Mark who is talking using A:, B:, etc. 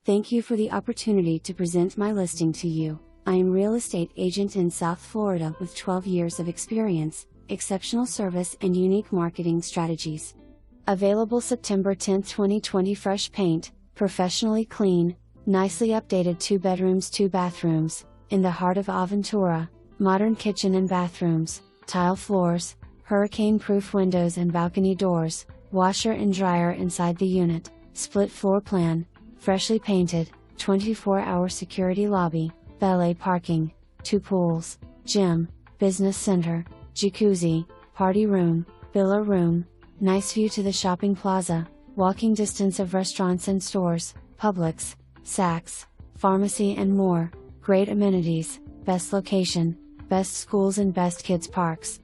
A: Thank you for the opportunity to present my listing to you. I am real estate agent in South Florida with 12 years of experience, exceptional service and unique marketing strategies. Available September 10, 2020. Fresh paint, professionally clean, nicely updated 2 bedrooms 2 bathrooms, in the heart of Aventura, modern kitchen and bathrooms, tile floors, hurricane-proof windows and balcony doors, washer and dryer inside the unit, split floor plan, freshly painted, 24-hour security lobby, valet parking, 2 pools, gym, business center, jacuzzi, party room, billar room, nice view to the shopping plaza, walking distance of restaurants and stores, Publix, Saks, pharmacy and more, great amenities, best location, best schools and best kids parks.